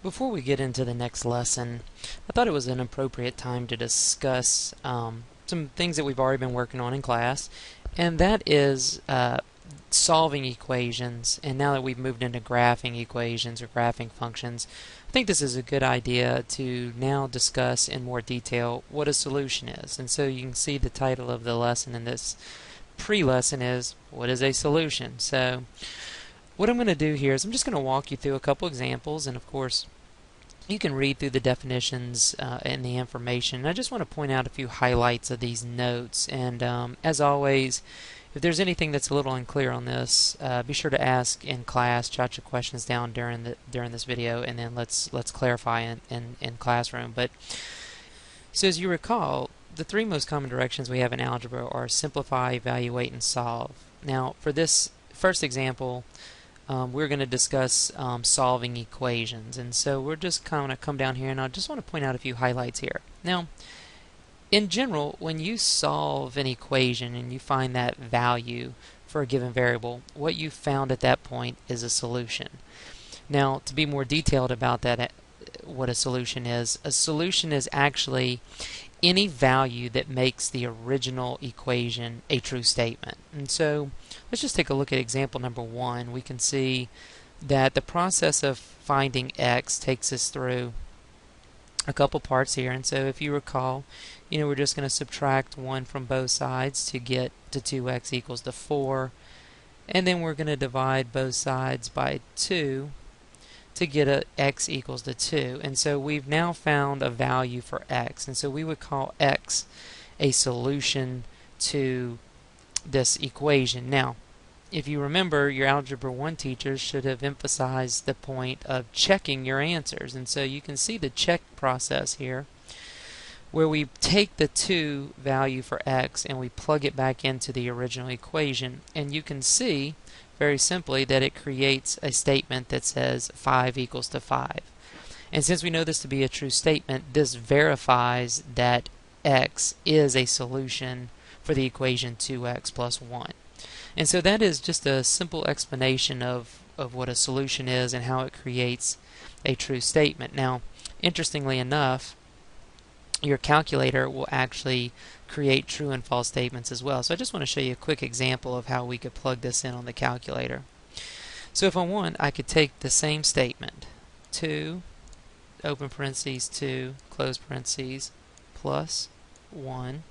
Before we get into the next lesson, I thought it was an appropriate time to discuss some things that we've already been working on in class, and that is solving equations. And now that we've moved into graphing equations or graphing functions, I think this is a good idea to now discuss in more detail what a solution is. And so you can see the title of the lesson in this pre-lesson is, what is a solution? So what I'm going to do here is I'm just going to walk you through a couple examples, and of course you can read through the definitions and the information. I just want to point out a few highlights of these notes, and as always, if there's anything that's a little unclear on this, be sure to ask in class, jot your questions down during this video, and then let's clarify in classroom. But so as you recall, the three most common directions we have in algebra are simplify, evaluate, and solve. Now for this first example, we're going to discuss solving equations, and so we're just kind of come down here, and I just want to point out a few highlights here. Now, in general, when you solve an equation and you find that value for a given variable, what you found at that point is a solution. Now, to be more detailed about that, what a solution is actually any value that makes the original equation a true statement. And so let's just take a look at example number 1. We can see that the process of finding x takes us through a couple parts here. And so if you recall, we're just going to subtract 1 from both sides to get to 2x equals to 4, and then we're going to divide both sides by 2 to get a x equals to 2. And so we've now found a value for x, and so we would call x a solution to this equation. Now, if you remember, your Algebra 1 teachers should have emphasized the point of checking your answers, and so you can see the check process here, where we take the 2 value for x and we plug it back into the original equation, and you can see very simply that it creates a statement that says 5 equals to 5. And since we know this to be a true statement, this verifies that x is a solution for the equation 2x plus 1. And so that is just a simple explanation of what a solution is and how it creates a true statement. Now, interestingly enough, your calculator will actually create true and false statements as well. So I just want to show you a quick example of how we could plug this in on the calculator. So if I want, I could take the same statement, 2, open parentheses, 2, close parentheses, plus 1,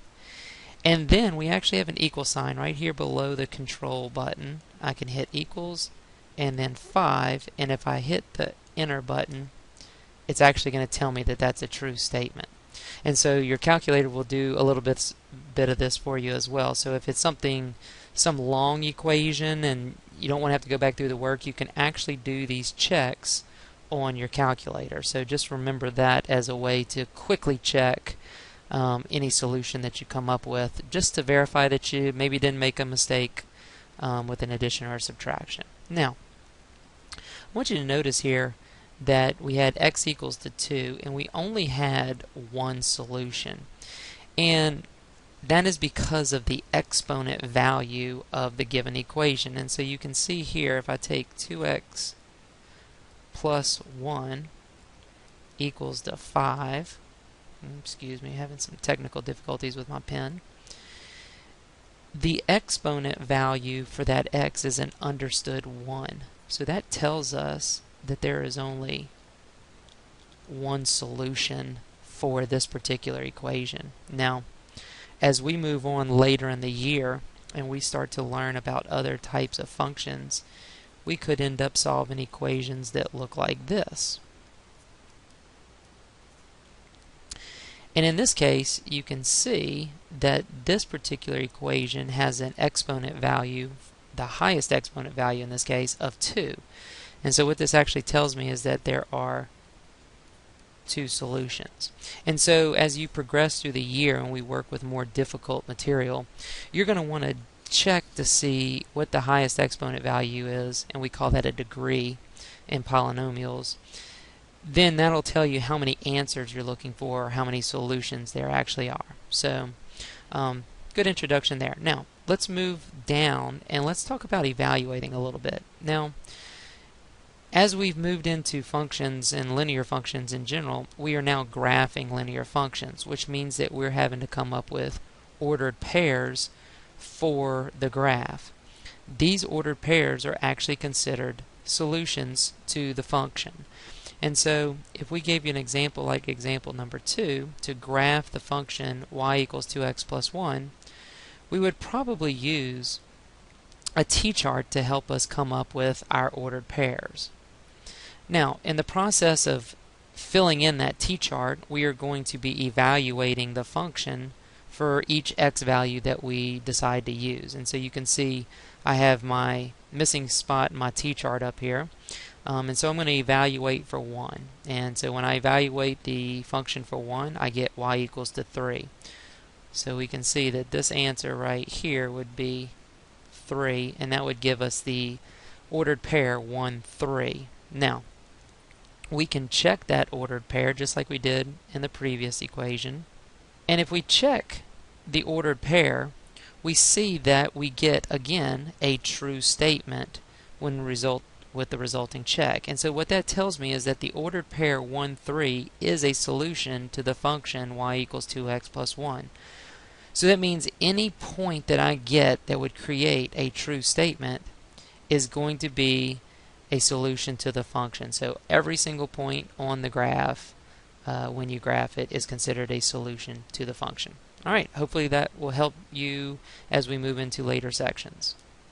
and then we actually have an equal sign right here below the control button. I can hit equals and then 5, and if I hit the enter button, it's actually going to tell me that that's a true statement. And so your calculator will do a little bit of this for you as well. So if it's some long equation and you don't want to have to go back through the work, you can actually do these checks on your calculator. So just remember that as a way to quickly check any solution that you come up with, just to verify that you maybe didn't make a mistake with an addition or a subtraction. Now, I want you to notice here that we had x equals to 2 and we only had one solution, and that is because of the exponent value of the given equation. And so you can see here, if I take 2x plus 1 equals to 5, excuse me, having some technical difficulties with my pen, the exponent value for that x is an understood 1. So that tells us that there is only one solution for this particular equation. Now, as we move on later in the year and we start to learn about other types of functions, we could end up solving equations that look like this. And in this case, you can see that this particular equation has an exponent value, the highest exponent value in this case, of 2. And so what this actually tells me is that there are 2 solutions. And so as you progress through the year and we work with more difficult material, you're going to want to check to see what the highest exponent value is, and we call that a degree in polynomials. Then that'll tell you how many answers you're looking for or how many solutions there actually are. So good introduction there. Now let's move down and let's talk about evaluating a little bit. Now, As we've moved into functions and linear functions in general, we are now graphing linear functions, which means that we're having to come up with ordered pairs for the graph. These ordered pairs are actually considered solutions to the function. And so if we gave you an example like example number 2 to graph the function y equals 2x plus 1, we would probably use a t-chart to help us come up with our ordered pairs. Now, in the process of filling in that t-chart, we are going to be evaluating the function for each x value that we decide to use. And so you can see I have my missing spot in my t-chart up here. And so I'm going to evaluate for 1. And so when I evaluate the function for 1, I get y equals to 3. So we can see that this answer right here would be 3, and that would give us the ordered pair 1, 3. Now, we can check that ordered pair just like we did in the previous equation. And if we check the ordered pair, we see that we get, again, a true statement when with the resulting check. And so what that tells me is that the ordered pair 1, 3 is a solution to the function y equals 2x plus 1. So that means any point that I get that would create a true statement is going to be a solution to the function. So every single point on the graph, when you graph it, is considered a solution to the function. Alright, hopefully that will help you as we move into later sections.